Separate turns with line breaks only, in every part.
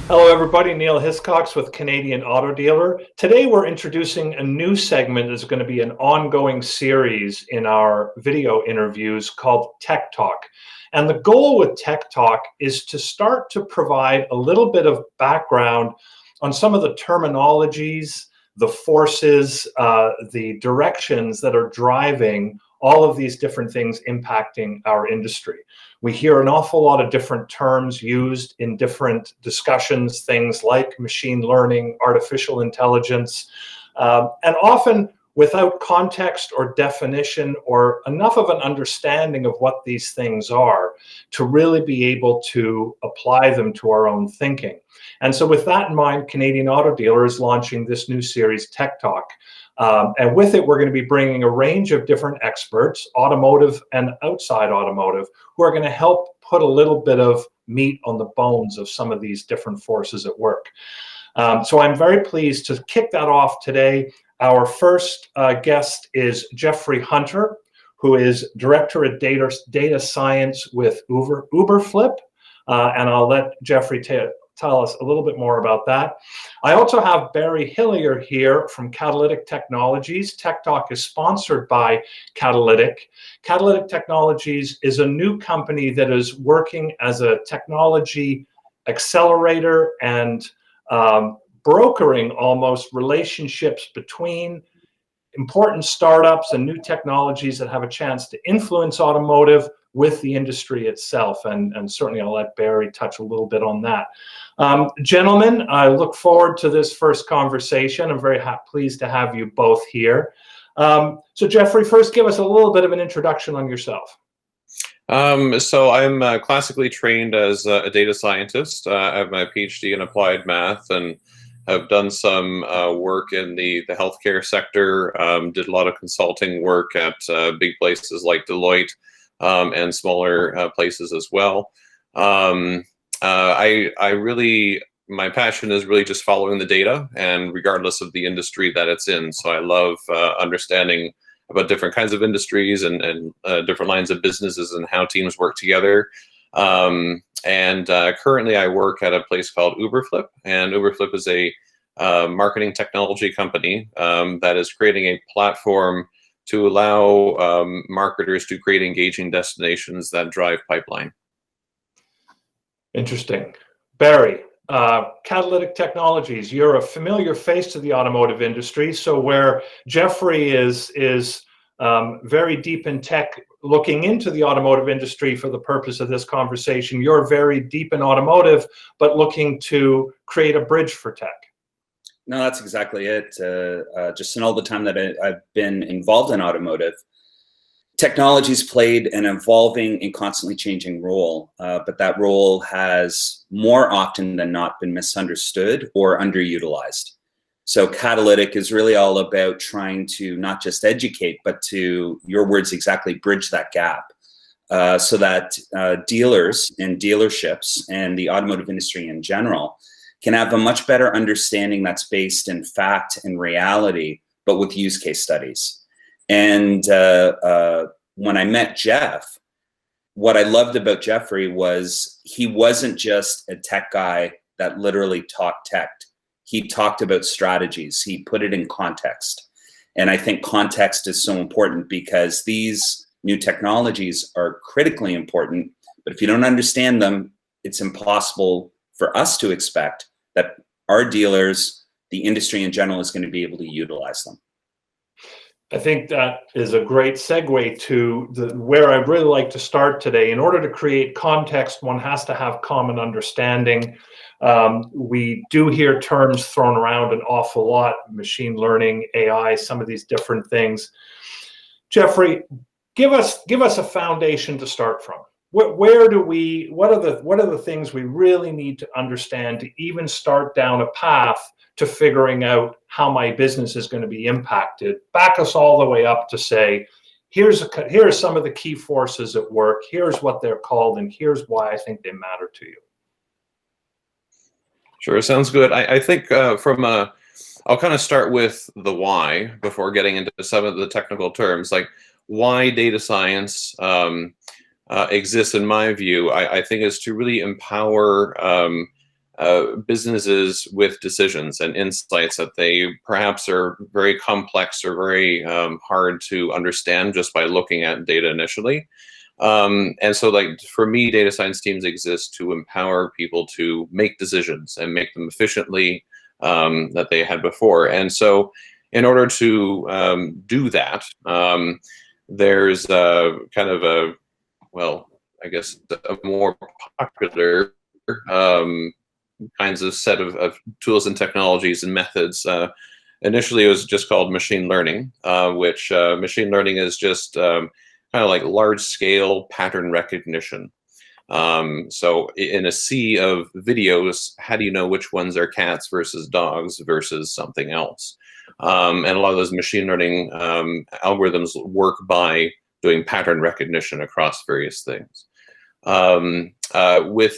Hello, everybody. Niel Hiscox with Canadian Auto Dealer. Today, we're introducing a new segment that's going to be an ongoing series in our video interviews called Tech Talk. And the goal with Tech Talk is to start to provide a little bit of background on some of the terminologies, the forces, the directions that are driving all of these different things impacting our industry. We hear an awful lot of different terms used in different discussions, things like machine learning, artificial intelligence, and often without context or definition or enough of an understanding of what these things are to really be able to apply them to our own thinking. And so with that in mind, Canadian Auto Dealer is launching this new series, Tech Talk. And with it, we're going to be bringing a range of different experts, automotive and outside automotive, who are going to help put a little bit of meat on the bones of some of these different forces at work. So I'm very pleased to kick that off today. Our first guest is Geoffrey Hunter, who is Director of Data Science with UBERFLIP. And I'll let Geoffrey tell us a little bit more about that. I also have Barry Hillier here from Catalytic Technologies. Tech Talk is sponsored by Catalytic. Catalytic Technologies is a new company that is working as a technology accelerator and brokering almost relationships between important startups and new technologies that have a chance to influence automotive with the industry itself. And certainly I'll let Barry touch a little bit on that. Gentlemen, I look forward to this first conversation. I'm very pleased to have you both here. So Geoffrey, first give us a little bit of an introduction on yourself.
So I'm classically trained as a data scientist. I have my PhD in applied math and have done some work in the healthcare sector, did a lot of consulting work at big places like Deloitte and smaller places as well. My passion is really just following the data, and regardless of the industry that it's in. So I love understanding about different kinds of industries and different lines of businesses and how teams work together. Currently I work at a place called UBERFLIP, and UBERFLIP is a marketing technology company that is creating a platform to allow marketers to create engaging destinations that drive pipeline.
Interesting. Barry, Catalytic Technologies, you're a familiar face to the automotive industry. So where Geoffrey is very deep in tech, looking into the automotive industry for the purpose of this conversation, you're very deep in automotive, but looking to create a bridge for tech.
No, that's exactly it. Just in all the time that I've been involved in automotive, technology's played an evolving and constantly changing role, but that role has more often than not been misunderstood or underutilized. So Catalytic is really all about trying to not just educate, but to, your words exactly, bridge that gap so that dealers and dealerships and the automotive industry in general can have a much better understanding that's based in fact and reality, but with use case studies. And when I met Jeff, what I loved about Geoffrey was he wasn't just a tech guy that literally talked tech. He talked about strategies. He put it in context. And I think context is so important because these new technologies are critically important, but if you don't understand them, it's impossible for us to expect that our dealers, the industry in general, is going to be able to utilize them.
I think that is a great segue to where I'd really like to start today. In order to create context, one has to have common understanding. We do hear terms thrown around an awful lot: machine learning, AI, some of these different things. Geoffrey, give us a foundation to start from. What are the things we really need to understand to even start down a path to figuring out how my business is going to be impacted? Back us all the way up to say, here are some of the key forces at work, here's what they're called, and here's why I think they matter to you.
Sure, sounds good. I think I'll kind of start with the why before getting into some of the technical terms, like why data science exists in my view. I think is to really empower businesses with decisions and insights that they perhaps are very complex or very hard to understand just by looking at data initially. And so, like, for me, data science teams exist to empower people to make decisions and make them efficiently that they had before. And so in order to do that, there's kind of a, well, I guess a more popular kinds of set of tools and technologies and methods. Initially, it was just called machine learning, which machine learning is just kind of like large-scale pattern recognition. So in a sea of videos, how do you know which ones are cats versus dogs versus something else? And a lot of those machine learning algorithms work by doing pattern recognition across various things. With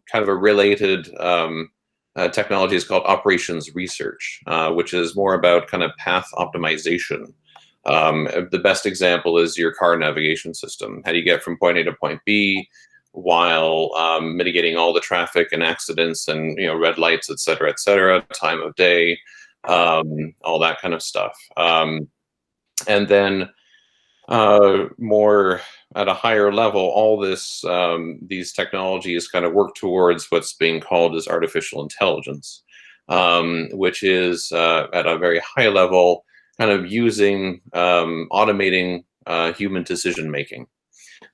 kind of a related technology is called operations research, which is more about kind of path optimization. The best example is your car navigation system. How do you get from point A to point B while mitigating all the traffic and accidents and, you know, red lights, et cetera, time of day, all that kind of stuff. And then more at a higher level, all this these technologies kind of work towards what's being called as artificial intelligence, which is at a very high level kind of using automating human decision making.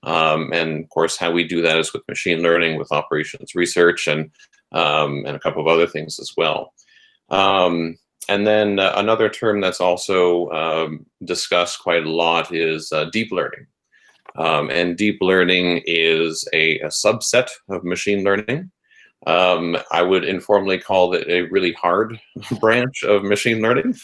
And of course, how we do that is with machine learning, with operations research, and a couple of other things as well. And then another term that's also discussed quite a lot is deep learning. And deep learning is a subset of machine learning. I would informally call it a really hard branch of machine learning.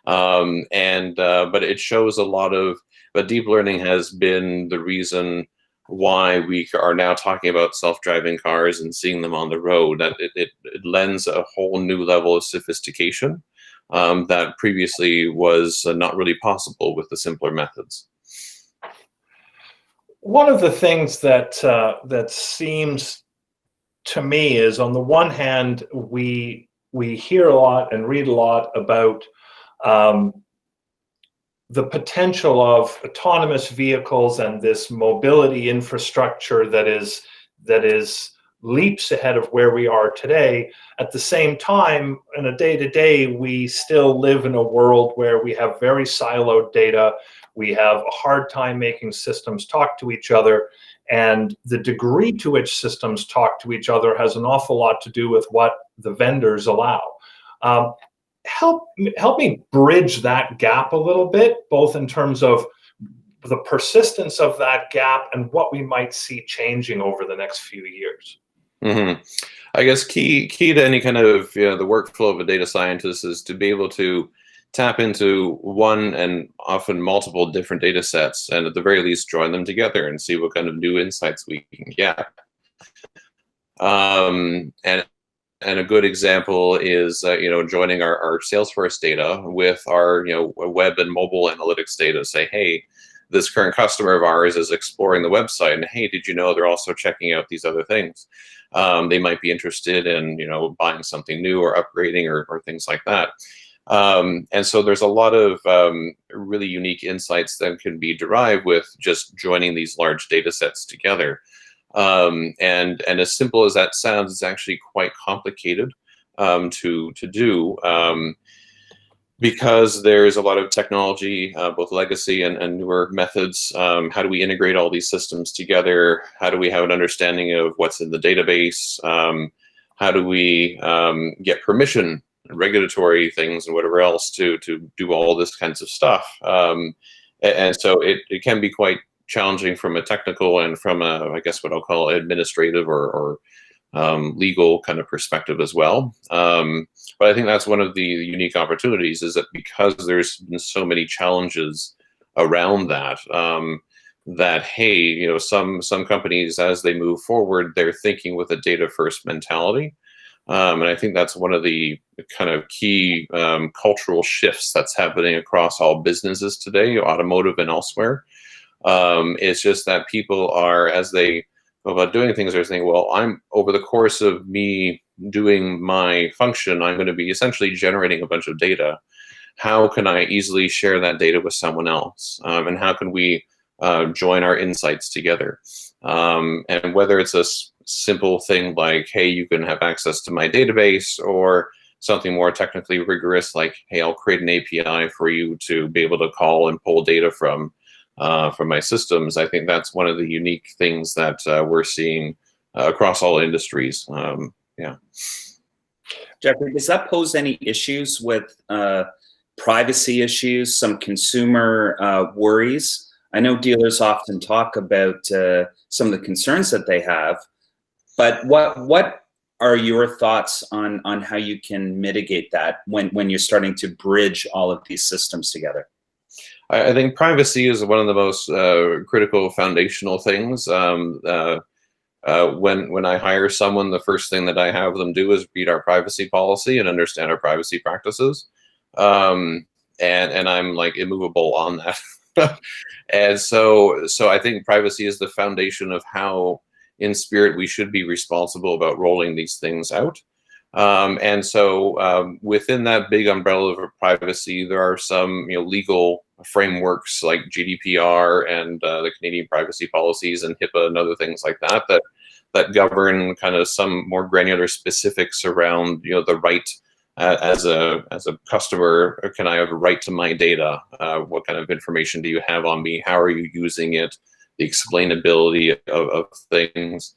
But it shows a lot of, but deep learning has been the reason why we are now talking about self-driving cars and seeing them on the road. That it lends a whole new level of sophistication that previously was not really possible with the simpler methods.
One of the things that that seems to me is, on the one hand, we hear a lot and read a lot about the potential of autonomous vehicles and this mobility infrastructure that is leaps ahead of where we are today. At the same time, in a day-to-day, we still live in a world where we have very siloed data. We have a hard time making systems talk to each other, and the degree to which systems talk to each other has an awful lot to do with what the vendors allow. Help me bridge that gap a little bit, both in terms of the persistence of that gap and what we might see changing over the next few years.
Mm-hmm. I guess key to any kind of, you know, the workflow of a data scientist is to be able to tap into one and often multiple different data sets, and at the very least join them together and see what kind of new insights we can get. And a good example is, you know, joining our Salesforce data with our, you know, web and mobile analytics data. Say, hey, this current customer of ours is exploring the website, and hey, did you know they're also checking out these other things? They might be interested in, you know, buying something new or upgrading or things like that. And so there's a lot of really unique insights that can be derived with just joining these large data sets together. And as simple as that sounds, it's actually quite complicated to do, because there's a lot of technology, both legacy and newer methods. How do we integrate all these systems together? How do we have an understanding of what's in the database? How do we get permission, regulatory things, and whatever else to do all this kinds of stuff? And so it can be quite challenging from a technical and from a, I guess what I'll call administrative or legal kind of perspective as well. But I think that's one of the unique opportunities, is that because there's been so many challenges around that, that, hey, you know, some companies, as they move forward, they're thinking with a data first mentality. And I think that's one of the kind of key cultural shifts that's happening across all businesses today, automotive and elsewhere. It's just that people are, as they about doing things are saying, well, I'm over the course of me doing my function, I'm going to be essentially generating a bunch of data. How can I easily share that data with someone else? And how can we join our insights together? And whether it's a simple thing like, hey, you can have access to my database, or something more technically rigorous like, hey, I'll create an API for you to be able to call and pull data from my systems. I think that's one of the unique things that we're seeing across all industries. Yeah.
Geoffrey, does that pose any issues with privacy issues, some consumer worries? I know dealers often talk about some of the concerns that they have, but what are your thoughts on how you can mitigate that when you're starting to bridge all of these systems together?
I think privacy is one of the most critical foundational things. When I hire someone, the first thing that I have them do is read our privacy policy and understand our privacy practices. And I'm like immovable on that. And so I think privacy is the foundation of how in spirit we should be responsible about rolling these things out. And so within that big umbrella of privacy, there are some legal frameworks like GDPR and the Canadian privacy policies and HIPAA and other things like that that govern kind of some more granular specifics around the right as a customer. Can I have a right to my data? What kind of information do you have on me? How are you using it? The explainability of things.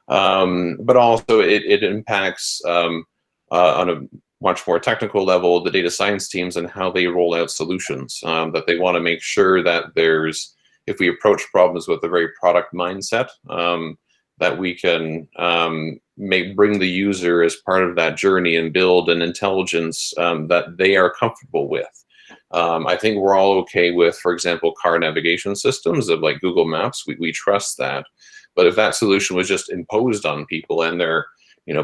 But also it impacts on a much more technical level the data science teams and how they roll out solutions, that they want to make sure that if we approach problems with a very product mindset, that we can bring the user as part of that journey and build an intelligence that they are comfortable with. I think we're all okay with, for example, car navigation systems of like Google Maps. We trust that. But if that solution was just imposed on people and their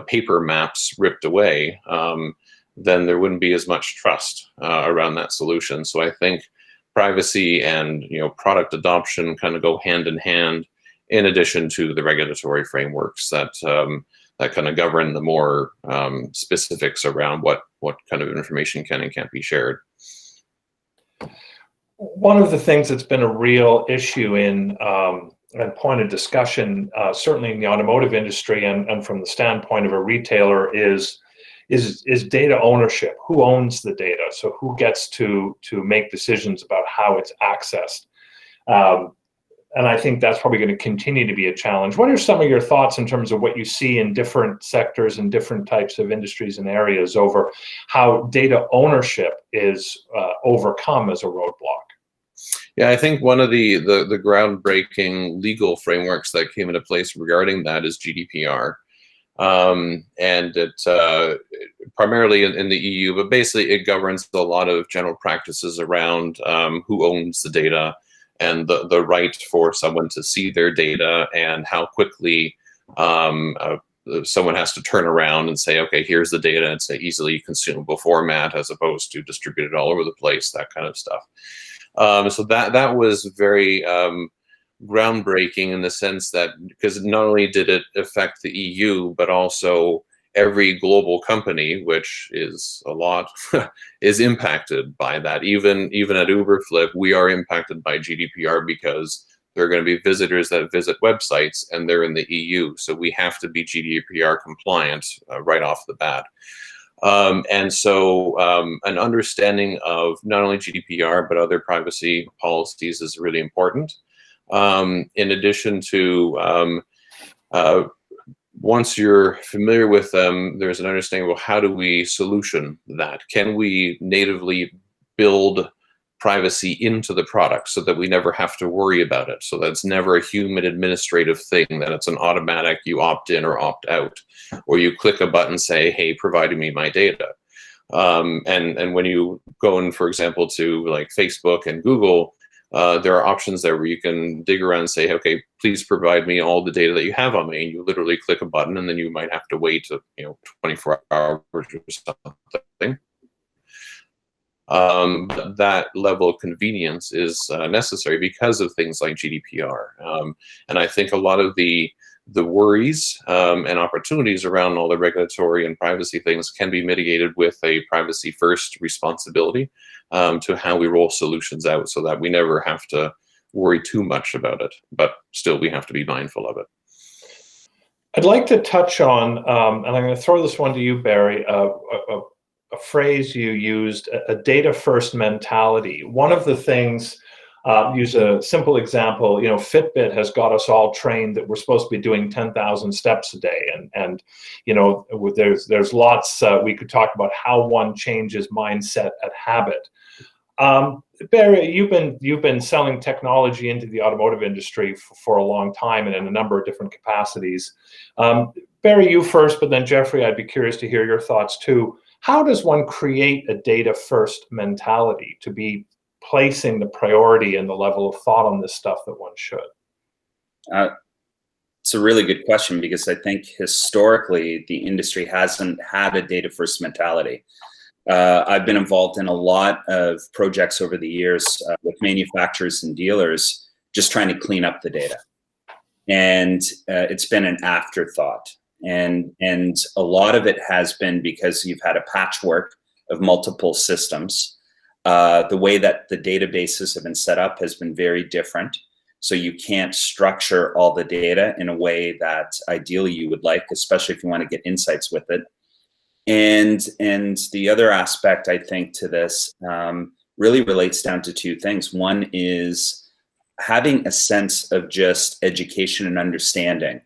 paper maps ripped away, then there wouldn't be as much trust around that solution. So I think privacy and product adoption kind of go hand in hand, in addition to the regulatory frameworks that kind of govern the more specifics around what kind of information can and can't be shared.
One of the things that's been a real issue and point of discussion, certainly in the automotive industry and from the standpoint of a retailer, is data ownership. Who owns the data? So who gets to make decisions about how it's accessed? And I think that's probably going to continue to be a challenge. What are some of your thoughts in terms of what you see in different sectors and different types of industries and areas over how data ownership is overcome as a roadblock?
Yeah, I think one of the groundbreaking legal frameworks that came into place regarding that is GDPR. And it primarily in the EU, but basically it governs a lot of general practices around who owns the data and the right for someone to see their data and how quickly someone has to turn around and say, okay, here's the data. It's an easily consumable format as opposed to distributed all over the place, that kind of stuff. So that was very groundbreaking in the sense that, because not only did it affect the EU, but also every global company, which is a lot, is impacted by that. Even at UBERFLIP, we are impacted by GDPR because there are going to be visitors that visit websites and they're in the EU. So we have to be GDPR compliant right off the bat. And so an understanding of not only GDPR, but other privacy policies is really important. In addition to, once you're familiar with them, there's an understanding of how do we solution that? Can we natively build privacy into the product so that we never have to worry about it? So that's never a human administrative thing, that it's an automatic, you opt in or opt out, or you click a button, say, hey, provide me my data. And when you go in, for example, to like Facebook and Google, there are options there where you can dig around and say, okay, please provide me all the data that you have on me. And you literally click a button, and then you might have to wait 24 hours or something. But that level of convenience is necessary because of things like GDPR. And I think a lot of the worries and opportunities around all the regulatory and privacy things can be mitigated with a privacy first responsibility to how we roll solutions out, so that we never have to worry too much about it, but still we have to be mindful of it.
I'd like to touch on, and I'm going to throw this one to you, Barry, a phrase you used, a data-first mentality. One of the things, use a simple example, Fitbit has got us all trained that we're supposed to be doing 10,000 steps a day. And there's lots, we could talk about how one changes mindset and habit. Barry, you've been selling technology into the automotive industry for a long time and in a number of different capacities. Barry, you first, but then Geoffrey, I'd be curious to hear your thoughts too. How does one create a data-first mentality to be placing the priority and the level of thought on this stuff that one should?
It's a really good question, because I think historically the industry hasn't had a data-first mentality. I've been involved in a lot of projects over the years with manufacturers and dealers just trying to clean up the data. And it's been an afterthought. And a lot of it has been because you've had a patchwork of multiple systems. The way that the databases have been set up has been very different. So you can't structure all the data in a way that ideally you would like, especially if you want to get insights with it. And the other aspect, I think, to this really relates down to two things. One is having a sense of just education and understanding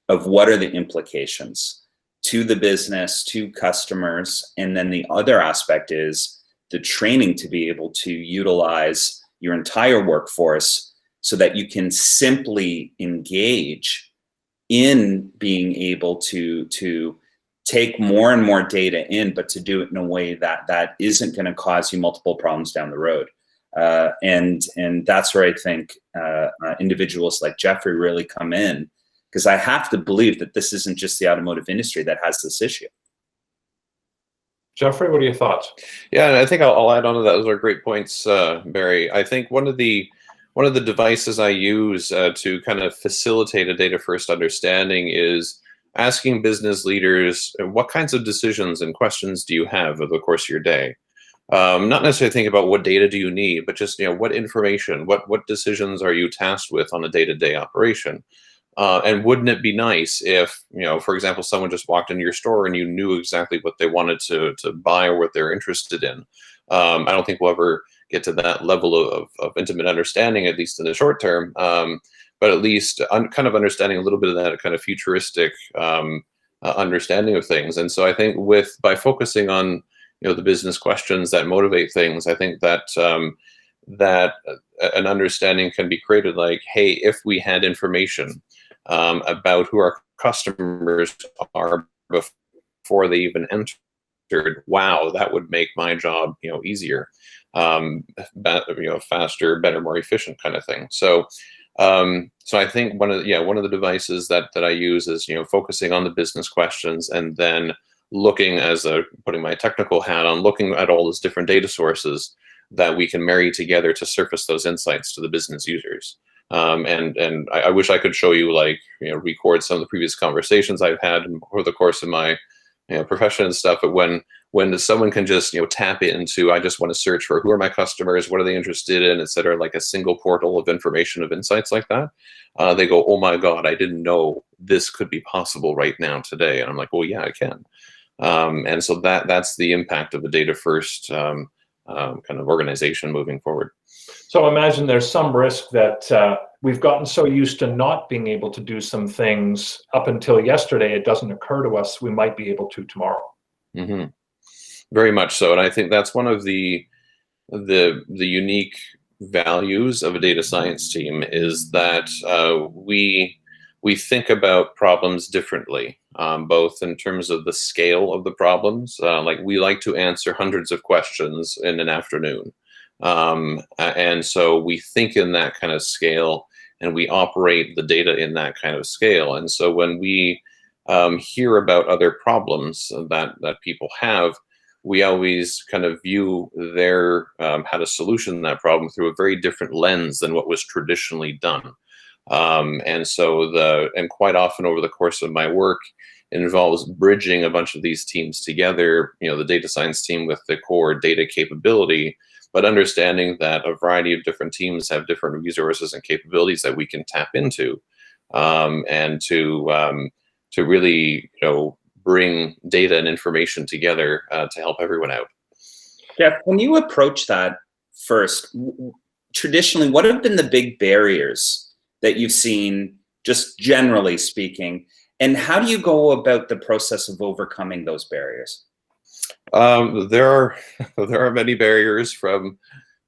of what are the implications to the business, to customers. And then the other aspect is the training to be able to utilize your entire workforce so that you can simply engage in being able to take more and more data in, but to do it in a way that isn't going to cause you multiple problems down the road. And that's where I think individuals like Geoffrey really come in, because I have to believe that this isn't just the automotive industry that has this issue.
Geoffrey, what are your thoughts?
Yeah, and I think I'll add on to that. Those are great points, Barry. I think one of the devices I use to kind of facilitate a data-first understanding is asking business leaders, what kinds of decisions and questions do you have over the course of your day? Not necessarily think about what data do you need, but just what information, what decisions are you tasked with on a day-to-day operation? And wouldn't it be nice if, for example, someone just walked into your store and you knew exactly what they wanted to buy or what they're interested in? I don't think we'll ever get to that level of intimate understanding, at least in the short term. But at least kind of understanding a little bit of that kind of futuristic understanding of things. And so I think by focusing on the business questions that motivate things, I think that that an understanding can be created, like, hey, if we had information about who our customers are before they even entered, wow, that would make my job easier, faster, better, more efficient kind of thing. So I think one of the devices that I use is focusing on the business questions, and then looking putting my technical hat on, looking at all those different data sources that we can marry together to surface those insights to the business users. And I wish I could show you, record some of the previous conversations I've had over the course of my profession and stuff. But when someone can just tap into, I just want to search for who are my customers, what are they interested in, et cetera, like a single portal of information, of insights like that, they go, oh my God, I didn't know this could be possible right now today. And I'm like, well, yeah, I can. And so that's the impact of the data first kind of organization moving forward.
So imagine there's some risk that we've gotten so used to not being able to do some things up until yesterday, it doesn't occur to us we might be able to tomorrow.
Mm-hmm. Very much so. And I think that's one of the unique values of a data science team, is that we think about problems differently, both in terms of the scale of the problems. Like, we like to answer hundreds of questions in an afternoon. And so we think in that kind of scale, and we operate the data in that kind of scale. And so when we hear about other problems that people have, we always kind of view their how to solution that problem through a very different lens than what was traditionally done. And quite often over the course of my work, it involves bridging a bunch of these teams together, the data science team with the core data capability, but understanding that a variety of different teams have different resources and capabilities that we can tap into, and to really, bring data and information together to help everyone out.
Jeff, when you approach that first, traditionally, what have been the big barriers that you've seen, just generally speaking, and how do you go about the process of overcoming those barriers?
There are many barriers, from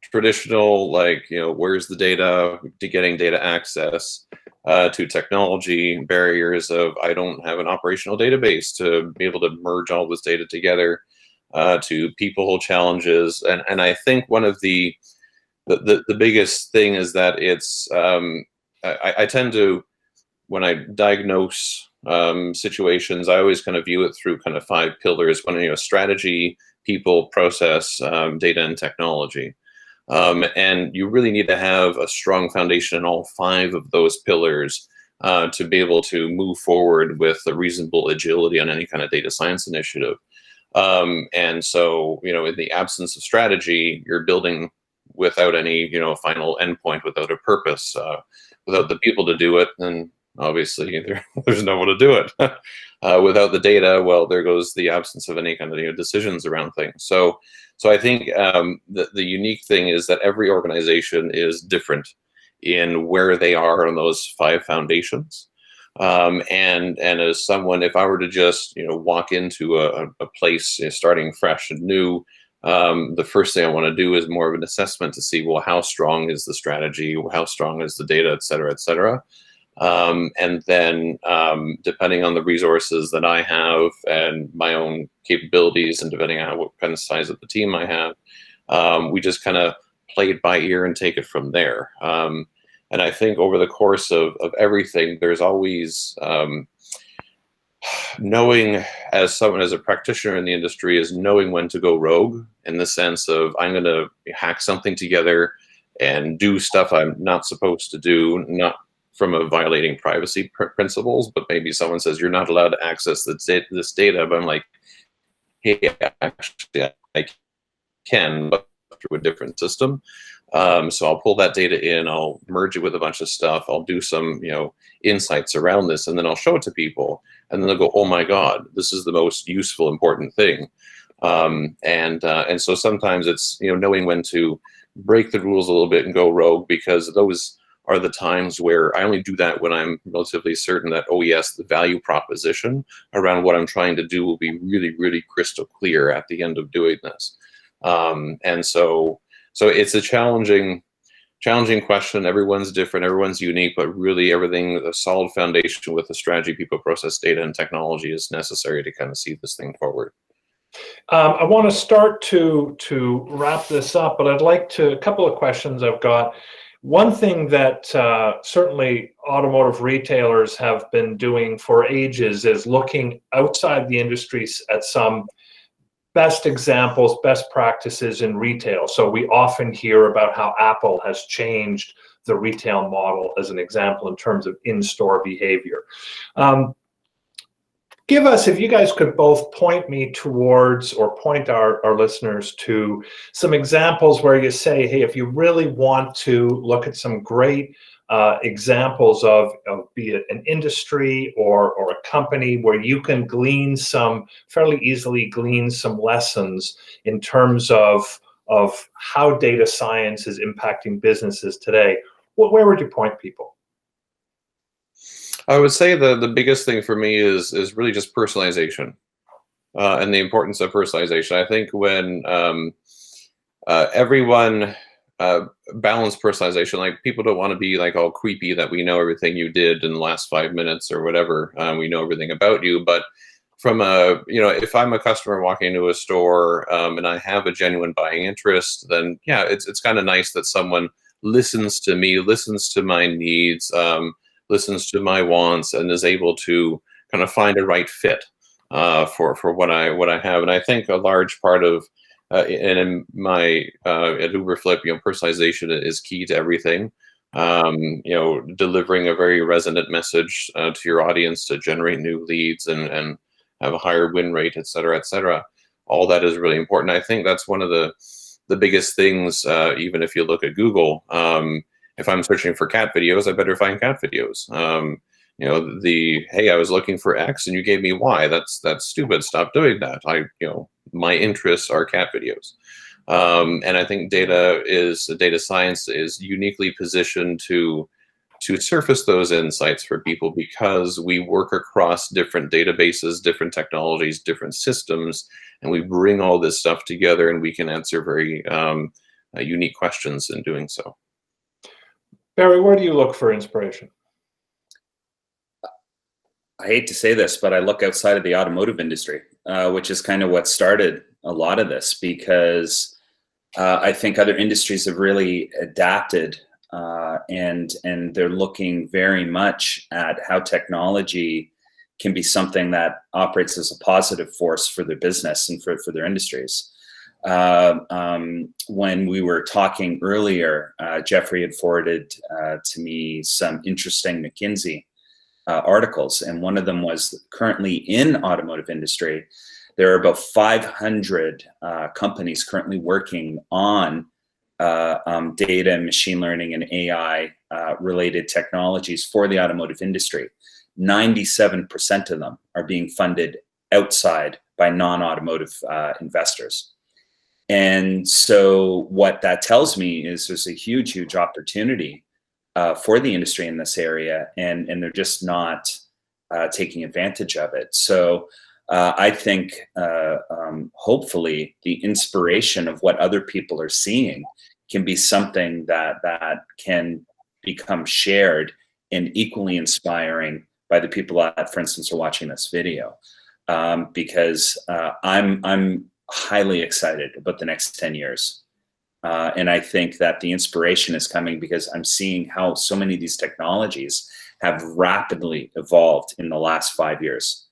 traditional, where's the data, to getting data access, to technology barriers of I don't have an operational database to be able to merge all this data together, to people challenges. And I think one of the biggest thing is that it's I tend to, when I diagnose situations, I always kind of view it through kind of 5 pillars: strategy, people, process, data, and technology. And you really need to have a strong foundation in all 5 of those pillars to be able to move forward with a reasonable agility on any kind of data science initiative. And so, in the absence of strategy, you're building without any, final endpoint, without a purpose, without the people to do it, then obviously there's no one to do it. Without the data, well, there goes the absence of any kind of decisions around things. So I think the unique thing is that every organization is different in where they are on those 5 foundations. And as someone, if I were to just walk into a place starting fresh and new, the first thing I want to do is more of an assessment to see, well, how strong is the strategy, how strong is the data, et cetera, et cetera. And then depending on the resources that I have and my own capabilities, and depending on what kind of size of the team I have, we just kind of play it by ear and take it from there. And I think over the course of everything, there's always knowing, as a practitioner in the industry, is knowing when to go rogue, in the sense of I'm going to hack something together and do stuff I'm not supposed to do, not from a violating privacy principles, but maybe someone says you're not allowed to access this data, but I'm like, hey, actually I can, but through a different system. So I'll pull that data in, I'll merge it with a bunch of stuff, I'll do some insights around this, and then I'll show it to people, and then they'll go, oh my God, this is the most useful, important thing. And so sometimes it's knowing when to break the rules a little bit and go rogue, because those are the times where I only do that when I'm relatively certain that, oh yes, the value proposition around what I'm trying to do will be really, really crystal clear at the end of doing this. And so it's a challenging question. Everyone's different, everyone's unique, but really everything, a solid foundation with the strategy, people, process, data, and technology is necessary to kind of see this thing forward.
I want to start to wrap this up, but I'd like to, a couple of questions I've got. One thing that certainly automotive retailers have been doing for ages is looking outside the industry at some best examples, best practices in retail. So we often hear about how Apple has changed the retail model as an example in terms of in-store behavior. Give us, if you guys could both point me towards, or point our listeners to, some examples where you say, hey, if you really want to look at some great examples of be it an industry or a company where you can fairly easily glean some lessons in terms of how data science is impacting businesses today, where would you point people?
I would say the biggest thing for me is really just personalization, and the importance of personalization. I think when everyone balance personalization, like people don't want to be like all creepy that we know everything you did in the last 5 minutes or whatever, we know everything about you. But from if I'm a customer walking into a store and I have a genuine buying interest, then yeah, it's kind of nice that someone listens to me, listens to my needs, listens to my wants, and is able to kind of find a right fit. for what I have. And I think a large part of and in my at UBERFLIP, personalization is key to everything. Delivering a very resonant message to your audience to generate new leads and have a higher win rate, et cetera, et cetera. All that is really important. I think that's one of the biggest things, even if you look at Google. If I'm searching for cat videos, I better find cat videos. Hey, I was looking for X and you gave me Y. That's stupid. Stop doing that. My interests are cat videos. And I think data science is uniquely positioned to surface those insights for people, because we work across different databases, different technologies, different systems, and we bring all this stuff together, and we can answer very unique questions in doing so.
Barry, where do you look for inspiration?
I hate to say this, but I look outside of the automotive industry, which is kind of what started a lot of this, because I think other industries have really adapted, and they're looking very much at how technology can be something that operates as a positive force for their business and for their industries. When we were talking earlier, Geoffrey had forwarded to me some interesting McKinsey articles, and one of them was currently in automotive industry. There are about 500 companies currently working on data and machine learning and AI related technologies for the automotive industry. 97% of them are being funded outside by non-automotive investors. And so what that tells me is there's a huge opportunity for the industry in this area, and they're just not taking advantage of it. So I think hopefully the inspiration of what other people are seeing can be something that can become shared and equally inspiring by the people that, for instance, are watching this video, because I'm highly excited about the next 10 years. And I think that the inspiration is coming because I'm seeing how so many of these technologies have rapidly evolved in the last 5 years.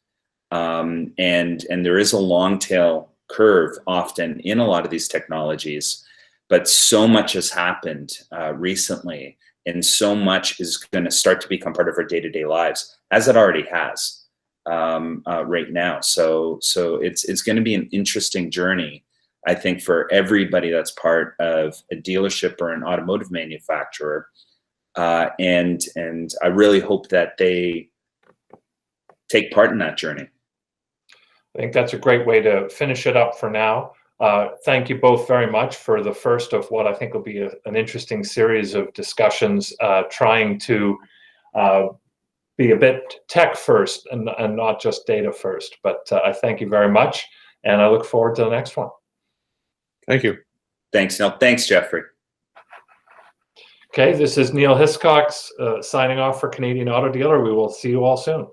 And there is a long tail curve often in a lot of these technologies, but so much has happened recently, and so much is going to start to become part of our day-to-day lives, as it already has right now. So it's going to be an interesting journey, I think, for everybody that's part of a dealership or an automotive manufacturer. And I really hope that they take part in that journey.
I think that's a great way to finish it up for now. Thank you both very much for the first of what I think will be an interesting series of discussions, trying to be a bit tech first and not just data first. But I thank you very much, and I look forward to the next one.
Thank you.
Thanks, Niel. Thanks, Geoffrey.
Okay, this is Niel Hiscox signing off for Canadian Auto Dealer. We will see you all soon.